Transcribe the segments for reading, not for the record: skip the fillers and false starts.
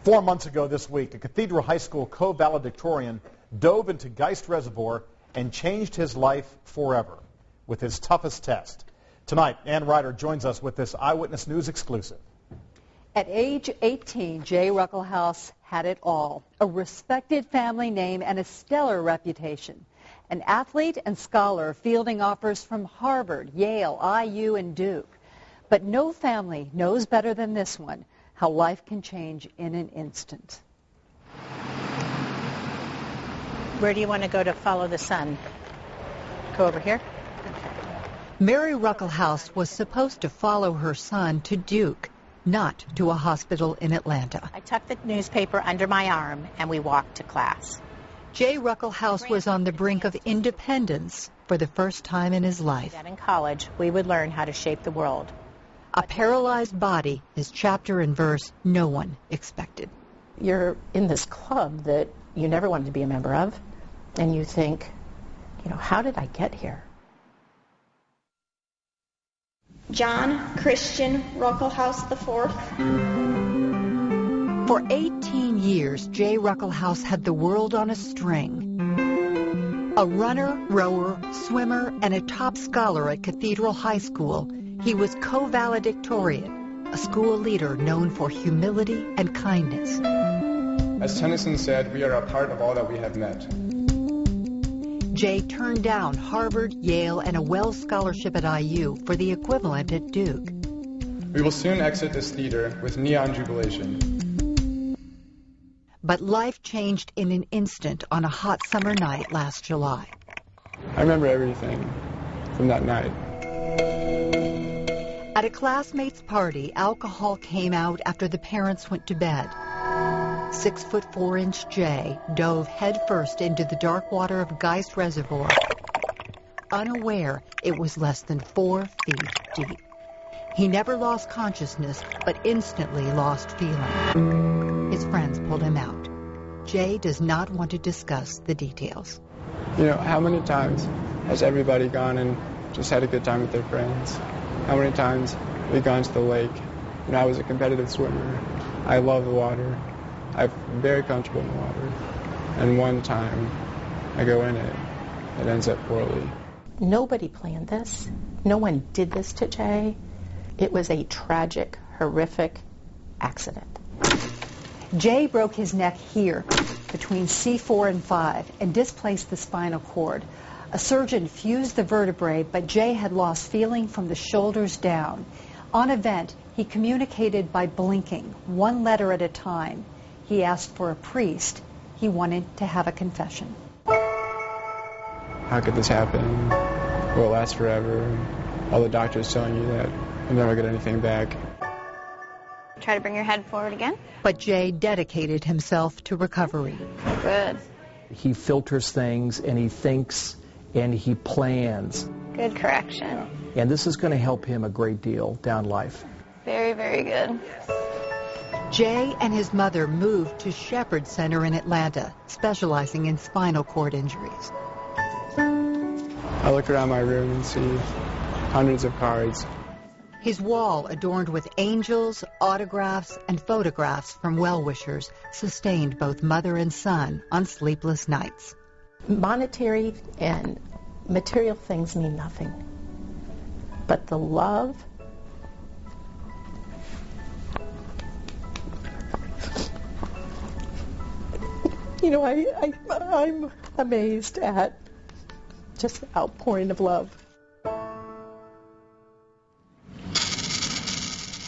4 months ago this week, a Cathedral High School co-valedictorian dove into Geist Reservoir and changed his life forever with his toughest test. Tonight, Ann Ryder joins us with this Eyewitness News exclusive. At age 18, Jay Ruckelhaus had it all, a respected family name and a stellar reputation. An athlete and scholar fielding offers from Harvard, Yale, IU, and Duke. But no family knows better than this one how life can change in an instant. Where do you want to go to follow the sun? Go over here? Mary Ruckelhaus was supposed to follow her son to Duke, not to a hospital in Atlanta. I tucked the newspaper under my arm and we walked to class. Jay Ruckelhaus was on the brink of independence for the first time in his life. That in college, we would learn how to shape the world. A paralyzed body is chapter and verse no one expected. You're in this club that you never wanted to be a member of, and you think, how did I get here? John Christian Ruckelhaus IV. For 18 years, Jay Ruckelhaus had the world on a string. A runner, rower, swimmer, and a top scholar at Cathedral High School, he was co-valedictorian, a school leader known for humility and kindness. As Tennyson said, we are a part of all that we have met. Jay turned down Harvard, Yale, and a Wells Scholarship at IU for the equivalent at Duke. We will soon exit this theater with neon jubilation. But life changed in an instant on a hot summer night last July. I remember everything from that night. At a classmate's party, alcohol came out after the parents went to bed. 6'4" Jay dove headfirst into the dark water of Geist Reservoir, unaware it was less than 4 feet deep. He never lost consciousness, but instantly lost feeling. His friends pulled him out. Jay does not want to discuss the details. How many times has everybody gone and just had a good time with their friends? How many times we've gone to the lake? I was a competitive swimmer. I love the water. I'm very comfortable in the water. And one time I go in it, it ends up poorly. Nobody planned this. No one did this to Jay. It was a tragic, horrific accident. Jay broke his neck here, between C4 and 5, and displaced the spinal cord. A surgeon fused the vertebrae, but Jay had lost feeling from the shoulders down. On a vent, he communicated by blinking, one letter at a time. He asked for a priest. He wanted to have a confession. How could this happen? Will it last forever? All the doctors telling you that you'll never get anything back. Try to bring your head forward again. But Jay dedicated himself to recovery. Good. He filters things and he thinks and he plans. Good correction. And this is going to help him a great deal down life. Very, very good. Jay and his mother moved to Shepherd Center in Atlanta, specializing in spinal cord injuries. I look around my room and see hundreds of cards. His wall adorned with angels, autographs, and photographs from well-wishers sustained both mother and son on sleepless nights. Monetary and material things mean nothing. But the love, I'm amazed at just the outpouring of love.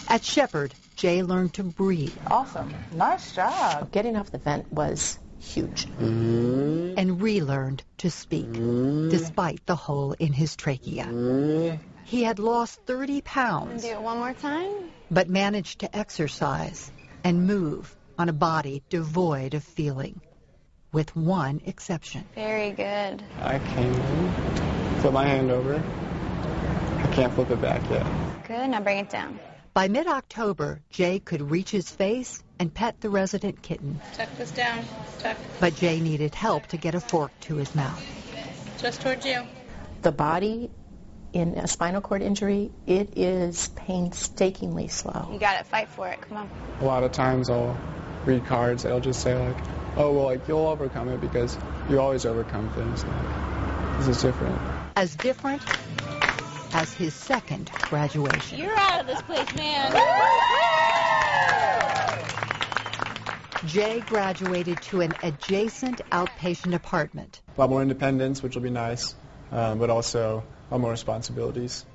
At Shepherd, Jay learned to breathe. Awesome. Nice job. Getting off the vent was huge. And relearned to speak, despite the hole in his trachea. He had lost 30 pounds. Do it one more time. But managed to exercise and move on a body devoid of feeling. With one exception. Very good. I can flip my hand over. I can't flip it back yet. Good. Now bring it down. By mid-October, Jay could reach his face and pet the resident kitten. Tuck this down. Tuck. But Jay needed help to get a fork to his mouth. Just towards you. The body in a spinal cord injury, it is painstakingly slow. You got it. Fight for it. Come on. A lot of times I'll read cards that'll just say like, oh, well, like, you'll overcome it because you always overcome things. Like, this is different. As different as his second graduation. You're out of this place, man. Jay graduated to an adjacent outpatient apartment. A lot more independence, which will be nice, but also a lot more responsibilities.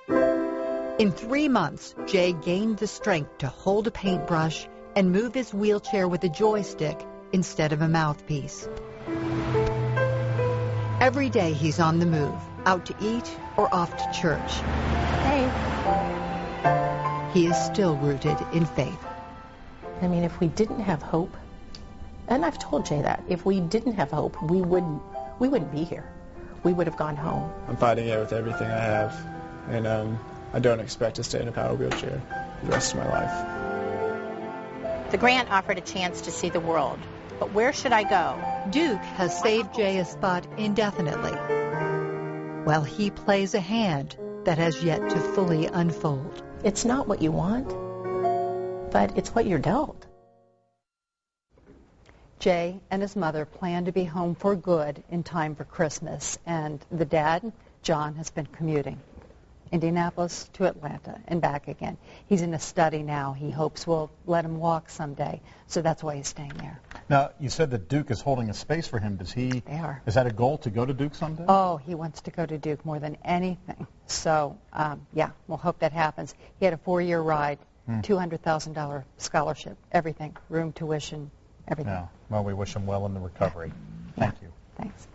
In 3 months, Jay gained the strength to hold a paintbrush and move his wheelchair with a joystick instead of a mouthpiece. Every day he's on the move, out to eat or off to church. Hey. He is still rooted in faith. I mean, if we didn't have hope, and I've told Jay that, if we didn't have hope, we wouldn't be here. We would have gone home. I'm fighting it with everything I have, and I don't expect to stay in a power wheelchair the rest of my life. The grant offered a chance to see the world, but where should I go? Duke has saved Jay a spot indefinitely, while he plays a hand that has yet to fully unfold. It's not what you want, but it's what you're dealt. Jay and his mother plan to be home for good in time for Christmas, and the dad, John, has been commuting. Indianapolis to Atlanta and back again. He's in a study now. He hopes we'll let him walk someday, so that's why he's staying there. Now, you said that Duke is holding a space for him. They are. Is that a goal to go to Duke someday? Oh, he wants to go to Duke more than anything. So, yeah, we'll hope that happens. He had a 4-year ride, $200,000 scholarship, everything, room, tuition, everything. Yeah. Well, we wish him well in the recovery. Thank you. Thanks.